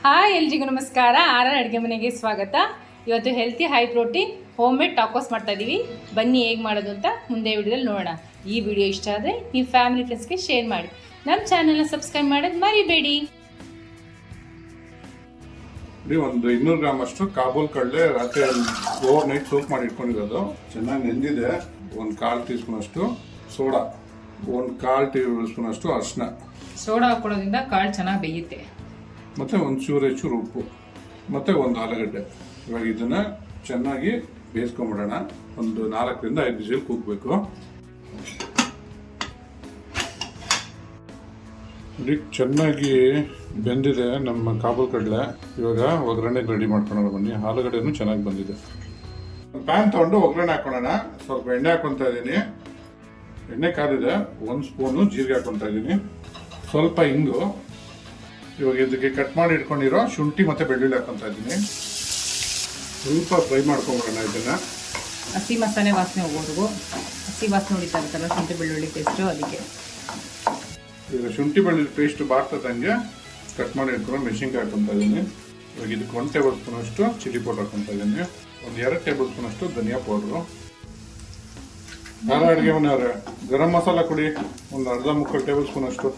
Hi ಎಲ್ರಿಗೂ ನಮಸ್ಕಾರ. R ಅಡುಗೆ ಮನೆಗೆ ಸ್ವಾಗತ. ಇವತ್ತು healthy high protein homemade tacos ಮಾಡ್ತಾ ಇದ್ದೀವಿ. ಬನ್ನಿ ಹೇಗೆ ಮಾಡೋದು ಅಂತ ಮುಂದೆ ವಿಡಿಯೋದಲ್ಲಿ ನೋಡೋಣ. ಈ ವಿಡಿಯೋ ಇಷ್ಟ ಆದರೆ ನೀವು ಫ್ಯಾಮಿಲಿ ಫ್ರೆಂಡ್ಸ್ಗೆ ಶೇರ್ ಮಾಡಿ. ನಮ್ಮ ಚಾನಲ್ನ ಸಬ್ಸ್ಕ್ರೈಬ್ ಮಾಡೋದು ಮರಿಬೇಡಿ. ಒಂದು 200 ಗ್ರಾಮ್ ಅಷ್ಟು ಕಾಬೂಲ್ ಕಡಲೆ ರಾತ್ರಿ ಓವರ್ ನೈಟ್ ಸೋಪ್ ಮಾಡಿ ಇಟ್ಕೊಂಡಿರೋದು ಚೆನ್ನಾಗಿ ನೆಂದಿದೆ. ಒಂದು 1/4 ಟೀ ಸ್ಪೂನ್ ಅಷ್ಟು ಸೋಡಾ, ಒಂದು 1/4 ಟೇಬಲ್ ಸ್ಪೂನ್ ಅಷ್ಟು ಅರಿಶಿನ. ಸೋಡಾ ಹಾಕೊಳ್ಳೋದ್ರಿಂದ ಕಾಳು ಚೆನ್ನಾಗಿ ಬೇಯುತ್ತೆ. ಮತ್ತು ಒಂದು ಚೂರು ಉಪ್ಪು ಮತ್ತು ಒಂದು ಆಲೂಗಡ್ಡೆ. ಇವಾಗ ಇದನ್ನು ಚೆನ್ನಾಗಿ ಬೇಯಿಸ್ಕೊಂಬಿಡೋಣ. ಒಂದು 4 ರಿಂದ 5 ವಿಸಿಲ್ ಕೂಗಬೇಕು. ನೋಡಿ ಚೆನ್ನಾಗಿ ಬೆಂದಿದೆ ನಮ್ಮ ಕಾಬೂಲ್ ಕಡಲೆ. ಇವಾಗ ಒಗ್ಗರಣೆಗೆ ರೆಡಿ ಮಾಡ್ಕೊಳ್ಳೋಣ ಬನ್ನಿ. ಆಲೂಗಡ್ಡೆನೂ ಚೆನ್ನಾಗಿ ಬಂದಿದೆ. ಪ್ಯಾನ್ ತೊಗೊಂಡು ಒಗ್ಗರಣೆ ಹಾಕೊಳ್ಳೋಣ. ಸ್ವಲ್ಪ ಎಣ್ಣೆ ಹಾಕೊತಾ ಇದ್ದೀನಿ. ಎಣ್ಣೆ ಕಾದಿದೆ. 1 ಸ್ಪೂನು ಜೀರಿಗೆ ಹಾಕೊತಾ ಇದ್ದೀನಿ. ಸ್ವಲ್ಪ ಇಂಗು. ಇವಾಗ ಇದಕ್ಕೆ ಕಟ್ ಮಾಡಿ ಇಟ್ಕೊಂಡಿರೋ ಶುಂಠಿ ಮತ್ತು ಬೆಳ್ಳುಳ್ಳಿ ಹಾಕೊತಾ ಇದ್ದೀನಿ. ಸ್ವಲ್ಪ ಫ್ರೈ ಮಾಡ್ಕೊಂಬಿಡೋಣ ಇದನ್ನು. ಹಸಿ ಮಸಾಲೆ ವಾಸನೆ ಹೋಗೋದು. ಹಸಿ ವಾಸನೆ ಹೊಡಿತಾ ಇರುತ್ತಲ್ಲ ಶುಂಠಿ ಬೆಳ್ಳುಳ್ಳಿ ಪೇಸ್ಟು, ಅದಕ್ಕೆ ಈಗ ಶುಂಠಿ ಬೆಳ್ಳುಳ್ಳಿ ಪೇಸ್ಟ್ ಬಾಡ್ತದಂಗೆ ಕಟ್ ಮಾಡಿ ಇಟ್ಕೊಂಡು ಮೆಣಸಿನ್ಕಾಯಿ ಹಾಕೊತಾ ಇದ್ದೀನಿ. ಇವಾಗ ಇದಕ್ಕೆ 1 ಟೇಬಲ್ ಸ್ಪೂನ್ ಅಷ್ಟು ಚಿಲ್ಲಿ ಪೌಡರ್ ಹಾಕೊತಾ ಇದ್ದೀನಿ. ಒಂದು 2 ಟೇಬಲ್ ಸ್ಪೂನ್ ಅಷ್ಟು ಧನಿಯಾ ಪೌಡ್ರು. ಖಾರ ಅಡುಗೆ ಮನೆಯವ್ರೆ ಗರಂ ಮಸಾಲ ಕೊಡಿ. ಒಂದು ಅರ್ಧ ಮುಕ್ಕಾಲು ಟೇಬಲ್ ಸ್ಪೂನ್ ಅಷ್ಟು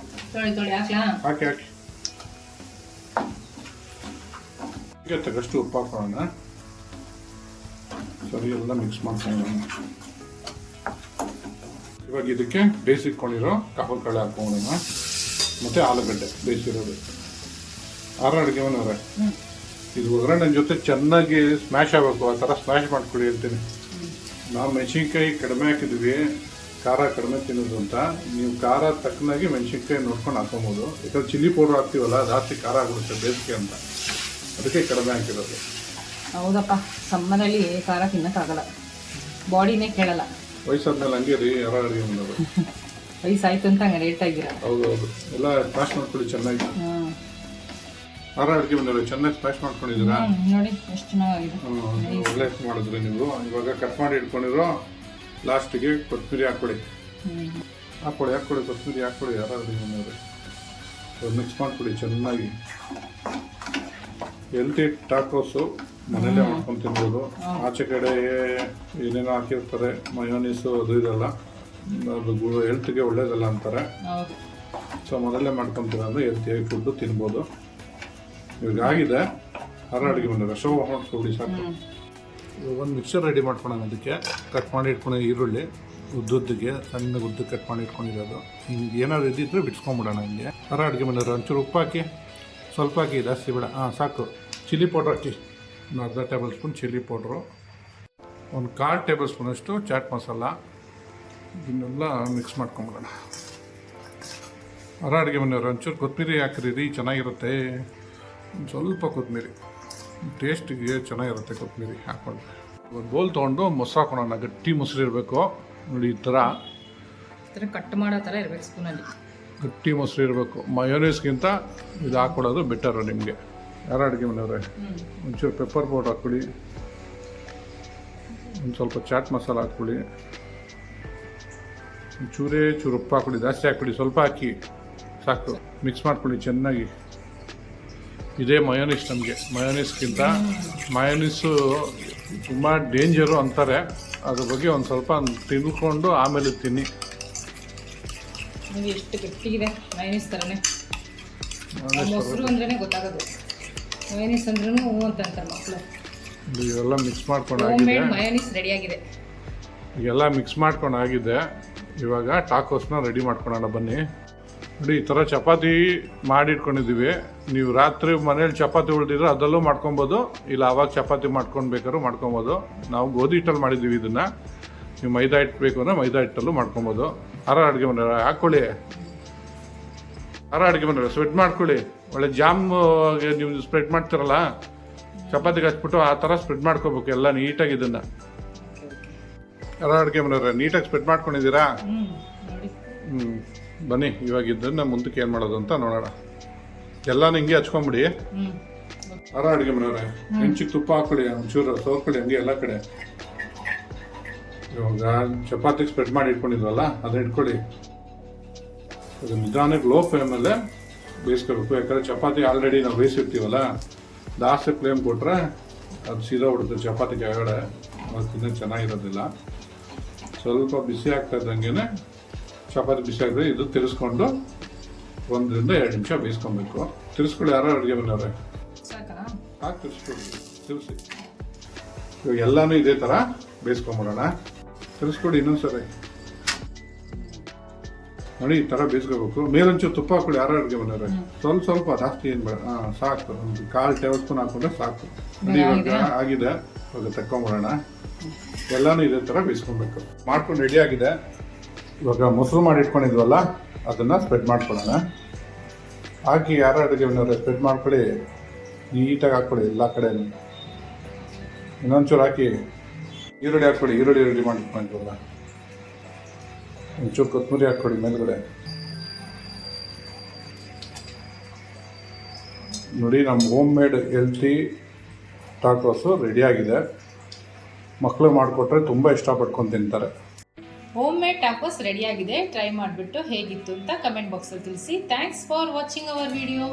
ಹಾಕಿ ತಗಷ್ಟು ಉಪ್ಪು ಹಾಕೋಣ. ಸರಿ ಎಲ್ಲ ಮಿಕ್ಸ್ ಮಾಡ್ಕೊಳ್ಳೋಣ. ಇವಾಗ ಇದಕ್ಕೆ ಬೇಯಿಸಿಟ್ಕೊಂಡಿರೋ ಕಾಬೂಲ್ ಕಡಲೆ ಹಾಕೋಣ ಮತ್ತು ಆಲೂಗಡ್ಡೆ ಬೇಯಿಸಿರೋದು. ಆರ ಅಡುಗೆ ಮನೆಯವ್ರೆ ಇದು ಒಗ್ಗರಣೆ ಜೊತೆ ಚೆನ್ನಾಗಿ ಸ್ಮ್ಯಾಶ್ ಆಗಬೇಕು. ಆ ಥರ ಸ್ಮ್ಯಾಶ್ ಮಾಡ್ಕೊಡಿ ಹೇಳ್ತೀನಿ. ನಾವು ಮೆಣಸಿನ್ಕಾಯಿ ಕಡಿಮೆ ಹಾಕಿದ್ವಿ, ಖಾರ ಕಡಿಮೆ ತಿನ್ನೋದು ಅಂತ. ನೀವು ಖಾರ ತಕ್ಕನಾಗಿ ಮೆಣಸಿನ್ಕಾಯಿ ನೋಡ್ಕೊಂಡು ಹಾಕೊಬೋದು. ಯಾಕಂದ್ರೆ ಚಿಲ್ಲಿ ಪೌಡರ್ ಹಾಕ್ತೀವಲ್ಲ, ಜಾಸ್ತಿ ಖಾರ ಆಗ್ಬಿಡುತ್ತೆ ಬೇಸಿಗೆ ಅಂತ, ಅದಕ್ಕೆ ಕಡಿಮೆ ಹಾಕಿರೋದು. ಹೌದಪ್ಪ, ಸಮ್ಮರಲ್ಲಿ ಖಾರ ತಿನ್ನೋಕ್ಕಾಗಲ್ಲ, ಬಾಡಿನೇ ಕೇಳಲ್ಲ. ವಯಸ್ಸಾದ್ಮೇಲೆ ಹಂಗೆ ರೀ ಯಾರು ಅಡುಗೆ ಮಾಡೋದು. ವಯಸ್ಸಾಯ್ತು ಅಂತ ಹಂಗೆ ರೇಟ್ ಆಗಿರ. ಹೌದು ಎಲ್ಲ ಸ್ಮ್ಯಾಶ್ ಮಾಡ್ಕೊಳ್ಳಿ ಚೆನ್ನಾಗಿ. ಖಾರ ಅಡುಗೆ ಬಂದಿರೋ ಚೆನ್ನಾಗಿ ಸ್ಮ್ಯಾಶ್ ಮಾಡ್ಕೊಂಡಿದ್ದೀರಾ ನೋಡಿ, ಎಷ್ಟು ಚೆನ್ನಾಗಿದೆ. ಒಳ್ಳೆ ಮಾಡಿದ್ರಿ ನೀವು. ಇವಾಗ ಕಟ್ ಮಾಡಿ ಇಟ್ಕೊಂಡಿರೋ ಲಾಸ್ಟಿಗೆ ಕೊತ್ತಂಬರಿ ಹಾಕ್ಕೊಳ್ಳಿ. ಕೊತ್ತಂಬರಿ ಹಾಕ್ಕೊಳ್ಳಿ. ಯಾರು ಅಡುಗೆ ಬಂದವ್ರೆ ಮಿಕ್ಸ್ ಮಾಡಿಕೊಡಿ ಚೆನ್ನಾಗಿ. ಹೆಲ್ತಿ ಟಾಕೋಸು ಮನೇಲೇ ಮಾಡ್ಕೊಂಡು ತಿನ್ಬೋದು. ಆಚೆ ಕಡೆ ಏನೇನೋ ಹಾಕಿರ್ತಾರೆ, ಮಯೋನೀಸು ಅದು ಇದೆಲ್ಲ, ಅದು ಹೆಲ್ತ್ಗೆ ಒಳ್ಳೇದಲ್ಲ ಅಂತಾರೆ. ಸೊ ಮನೇಲೇ ಮಾಡ್ಕೊತೀರ ಅಂದರೆ ಹೆಲ್ತಿಯಾಗಿ ಫುಡ್ಡು ತಿನ್ಬೋದು. ಇವಾಗ ಆಗಿದೆ. ಖಾರ ಅಡುಗೆ ಬಂದರೆ ಸ್ಟವ್ ಮಾಡ್ಕೊಬಿಡಿ ಸಾಕು. ಒಂದು ಮಿಕ್ಸರ್ ರೆಡಿ ಮಾಡ್ಕೊಳ್ಳೋಣ. ಅದಕ್ಕೆ ಕಟ್ ಮಾಡಿ ಇಟ್ಕೊಂಡು ಈರುಳ್ಳಿ ಉದ್ದುದ್ದಿಗೆ ಸಣ್ಣ ಉದ್ದು ಕಟ್ ಮಾಡಿ ಇಟ್ಕೊಂಡಿರೋದು. ಹಿಂಗೆ ಏನಾದ್ರು ಇದ್ದಿದ್ರೆ ಬಿಡ್ಸ್ಕೊಂಬಿಡೋಣ. ಹಿಂಗೆ ಖಾರ ಅಡುಗೆ ಬಂದರೆ ಒಂಚೂರು ಉಪ್ಪು ಹಾಕಿ, ಸ್ವಲ್ಪ ಹಾಕಿ, ಜಾಸ್ತಿ ಬೇಡ. ಸಾಕು. ಚಿಲ್ಲಿ ಪೌಡ್ರ್ ಹಾಕಿ, ಒಂದು ಅರ್ಧ ಟೇಬಲ್ ಸ್ಪೂನ್ ಚಿಲ್ಲಿ ಪೌಡ್ರು, ಒಂದು 1/4 ಟೇಬಲ್ ಸ್ಪೂನಷ್ಟು ಚಾಟ್ ಮಸಾಲ. ಇದನ್ನೆಲ್ಲ ಮಿಕ್ಸ್ ಮಾಡ್ಕೊಂಬಿಡೋಣ. ಖಾರ ಅಡುಗೆ ಬಂದರೆ ಒಂಚೂರು ಕೊತ್ತಂಬರಿ ಹಾಕಿರಿ, ಚೆನ್ನಾಗಿರುತ್ತೆ. ಸ್ವಲ್ಪ ಕೊತ್ತಂಬರಿ ಟೇಸ್ಟಿಗೆ ಚೆನ್ನಾಗಿರುತ್ತೆ. ಕೊತ್ತಂಬರಿ ಹಾಕ್ಕೊಂಡು ಒಂದು ಬೋಲ್ ತೊಗೊಂಡು ಮೊಸರು ಹಾಕೊಳ್ಳೋಣ. ಗಟ್ಟಿ ಮೊಸರು ಇರಬೇಕು ನೋಡಿ. ಈ ಥರ ಕಟ್ ಮಾಡೋ ಥರ ಇರಬೇಕು. ಸ್ಪೂನಲ್ಲಿ ಗಟ್ಟಿ ಮೊಸರು ಇರಬೇಕು. ಮಯೋನೀಸ್ಗಿಂತ ಇದು ಹಾಕ್ಕೊಡೋದು ಬೆಟರು ನಿಮಗೆ. ಯಾರು ಅಡುಗೆ ಮನೆಯವ್ರೆ ಒಂಚೂರು ಪೆಪ್ಪರ್ ಪೌಡರ್ ಹಾಕ್ಕೊಳ್ಳಿ, ಒಂದು ಸ್ವಲ್ಪ ಚಾಟ್ ಮಸಾಲ ಹಾಕ್ಕೊಳ್ಳಿ, ಚೂರು ಉಪ್ಪು ಹಾಕ್ಕೊಳ್ಳಿ. ಜಾಸ್ತಿ ಹಾಕ್ಕೊಳ್ಳಿ, ಸ್ವಲ್ಪ ಹಾಕಿ ಸಾಕು. ಮಿಕ್ಸ್ ಮಾಡ್ಕೊಳ್ಳಿ ಚೆನ್ನಾಗಿ. ಇದೇ ಮಯೋನೀಸ್. ನಮಗೆ ಮಯೋನೀಸು ತುಂಬ ಡೇಂಜರು ಅಂತಾರೆ. ಅದ್ರ ಬಗ್ಗೆ ಒಂದು ಸ್ವಲ್ಪ ತಿಳ್ಕೊಂಡು ಆಮೇಲೆ ತಿನ್ನಿ. ಎಷ್ಟು ಗಟ್ಟಿಗಿದೆ ಮಯೋನೀಸ್ ಥರನೇ. ಮೊಸರು ಅಂದ್ರೇ ಗೊತ್ತಾಗೋದು. ಮಯೋನೀಸ್ ಅಂದ್ರೂ ಹೂ ಅಂತ ಅಂತಾರೆ ಮಕ್ಕಳು. ಇವೆಲ್ಲ ಮಿಕ್ಸ್ ಮಾಡ್ಕೊಂಡು ಆಗಿದೆ. ಮಯೋನೀಸ್ ರೆಡಿಯಾಗಿದೆ. ಇವೆಲ್ಲ ಮಿಕ್ಸ್ ಮಾಡ್ಕೊಂಡು ಆಗಿದೆ. ಇವಾಗ ಟಾಕೋಸ್ನ ರೆಡಿ ಮಾಡ್ಕೊಳ್ಳೋಣ ಬನ್ನಿ. ನೋಡಿ, ಈ ಥರ ಚಪಾತಿ ಮಾಡಿಟ್ಕೊಂಡಿದ್ದೀವಿ. ನೀವು ರಾತ್ರಿ ಮನೇಲಿ ಚಪಾತಿ ಉಳಿದಿದ್ರೆ ಅದರಲ್ಲೂ ಮಾಡ್ಕೊಬೋದು, ಇಲ್ಲ ಆವಾಗ ಚಪಾತಿ ಮಾಡ್ಕೊಂಡು ಬೇಕಾದ್ರೂ ಮಾಡ್ಕೊಬೋದು. ನಾವು ಗೋಧಿ ಹಿಟ್ಟಲ್ಲಿ ಮಾಡಿದ್ದೀವಿ ಇದನ್ನು. ನೀವು ಮೈದಾ ಹಿಟ್ಟು ಬೇಕು ಅಂದರೆ ಮೈದಾ ಹಿಟ್ಟಲ್ಲೂ ಮಾಡ್ಕೊಬೋದು. ಖಾರ ಅಡುಗೆ ಮನೆ ಹಾಕ್ಕೊಳ್ಳಿ. ಖಾರ ಅಡುಗೆ ಮನೆ ಸ್ಪ್ರೆಡ್ ಮಾಡ್ಕೊಳ್ಳಿ. ಒಳ್ಳೆ ಜಾಮ್ ನೀವು ಸ್ಪ್ರೆಡ್ ಮಾಡ್ತೀರಲ್ಲ, ಚಪಾತಿಗೆ ಹಚ್ಬಿಟ್ಟು ಆ ಥರ ಸ್ಪ್ರೆಡ್ ಮಾಡ್ಕೋಬೇಕು ಎಲ್ಲ ನೀಟಾಗಿ. ಇದನ್ನು ಖಾರ ಅಡುಗೆ ಮನೆಯವ್ರೆ ನೀಟಾಗಿ ಸ್ಪ್ರೆಡ್ ಮಾಡ್ಕೊಂಡಿದ್ದೀರಾ? ಬನ್ನಿ, ಇವಾಗ ಇದನ್ನು ಮುಂದಕ್ಕೆ ಏನು ಮಾಡೋದು ಅಂತ ನೋಡೋಣ. ಎಲ್ಲ ಹಿಂಗೆ ಹಚ್ಕೊಂಬಿಡಿ. ಖಾರ ಅಡುಗೆ ಮನೆಯವ್ರೆ ಹೆಂಚಿಗೆ ತುಪ್ಪ ಹಾಕ್ಕೊಳ್ಳಿ, ಒಂಚೂರು ಸೋರ್ಕೊಳ್ಳಿ ಹಂಗೆ ಎಲ್ಲ ಕಡೆ. ಇವಾಗ ಚಪಾತಿಗೆ ಸ್ಪ್ರೆಡ್ ಮಾಡಿ ಇಟ್ಕೊಂಡಿದ್ವಲ್ಲ ಅದನ್ನ ಇಟ್ಕೊಳ್ಳಿ. ಅದು ನಿಧಾನಕ್ಕೆ ಲೋ ಫ್ಲೇಮಲ್ಲೇ ಬೇಯಿಸ್ಕೋಬೇಕು. ಯಾಕಂದರೆ ಚಪಾತಿ ಆಲ್ರೆಡಿ ನಾವು ಬೇಯಿಸಿರ್ತೀವಲ್ಲ, ಜಾಸ್ತಿ ಫ್ಲೇಮ್ ಕೊಟ್ಟರೆ ಅದು ಸೀದೋಗ್ಬಿಡುತ್ತೆ ಚಪಾತಿ ಕೆಳಗಡೆ, ಅದು ತಿನ್ನೋದು ಚೆನ್ನಾಗಿರೋದಿಲ್ಲ. ಸ್ವಲ್ಪ ಬಿಸಿ ಆಗ್ತಾ ಇದ್ದಂಗೆ ಚಪಾತಿ ಬಿಸಿ ಆಗಿದ್ರೆ ಇದು ತಿರ್ಸ್ಕೊಂಡು 1 ರಿಂದ 2 ನಿಮಿಷ ಬೇಯಿಸ್ಕೊಬೇಕು. ತಿರ್ಸ್ಕೊಳ್ಳಿ. ಯಾರು ಅಡುಗೆ ಬಂದವ್ರೆ ಸಾಕಾ? ಹಾಕಿ ತಿರ್ಸ್ಕೊಳ್ಳಿ, ತಿರ್ಸಿ. ಇವಾಗ ಎಲ್ಲನೂ ಇದೇ ಥರ ಬೇಯಿಸ್ಕೊಂಬಿಡೋಣ. ತಿರ್ಸ್ಕೊಡಿ ಇನ್ನೊಂದ್ಸರಿ ನೋಡಿ, ಈ ಥರ ಬೇಯಿಸ್ಕೋಬೇಕು. ಮೇಲೊಂಚೂರು ತುಪ್ಪ ಹಾಕೊಳ್ಳಿ. ಯಾರು ಅಡುಗೆ ಬಂದವ್ರೆ ಸ್ವಲ್ಪ ಜಾಸ್ತಿ ಏನು ಬೇಡ. ಸಾಕು, ಒಂದು 1/4 ಟೇಬಲ್ ಸ್ಪೂನ್ ಹಾಕೊಂಡ್ರೆ ಸಾಕು. ನೋಡಿ ಇವಾಗ ಆಗಿದೆ. ಇವಾಗ ತಕ್ಕೊಂಬಿಡೋಣ. ಎಲ್ಲನೂ ಇದೇ ಥರ ಬೇಯಿಸ್ಕೊಬೇಕು. ಮಾಡ್ಕೊಂಡು ರೆಡಿ ಆಗಿದೆ. ಇವಾಗ ಮೊಸರು ಮಾಡಿ ಇಟ್ಕೊಂಡಿದ್ವಲ್ಲ, ಅದನ್ನು ಸ್ಪ್ರೆಡ್ ಮಾಡ್ಕೊಳ್ಳೋಣ. ಹಾಕಿ ಯಾರು ಅಡುಗೆ ಬಂದವ್ರೆ ಸ್ಪ್ರೆಡ್ ಮಾಡ್ಕೊಳ್ಳಿ. ನೀಟಾಗಿ ಹಾಕ್ಕೊಳ್ಳಿ ಎಲ್ಲ ಕಡೆ. ಇನ್ನೊಂಚೂರು ಹಾಕಿ ಈರುಳ್ಳಿ ಹಾಕ್ಕೊಳ್ಳಿ. ಈರುಳ್ಳಿ ರೆಡಿ ಮಾಡಿ ಇಟ್ಕೊಂಡಿದ್ವಲ್ಲ, ಒಂಚೂರು ಕೊತ್ತಂಬರಿ ಹಾಕ್ಕೊಳ್ಳಿ ಮೇಲ್ಗಡೆ. ನೋಡಿ, ನಮ್ಮ ಹೋಮ್ ಮೇಡ್ ಹೆಲ್ತಿ ಟಾಕೋಸು ರೆಡಿಯಾಗಿದೆ. ಮಕ್ಕಳು ಮಾಡಿಕೊಟ್ರೆ ತುಂಬ ಇಷ್ಟಪಟ್ಕೊಂಡು ತಿಂತಾರೆ. ಹೋಮ್ ಮೇಡ್ ಟಾಕೋಸ್ ರೆಡಿಯಾಗಿದೆ. ಟ್ರೈ ಮಾಡಿಬಿಟ್ಟು ಹೇಗಿತ್ತು ಅಂತ ಕಮೆಂಟ್ ಬಾಕ್ಸಲ್ಲಿ ತಿಳಿಸಿ. Thanks for watching our video.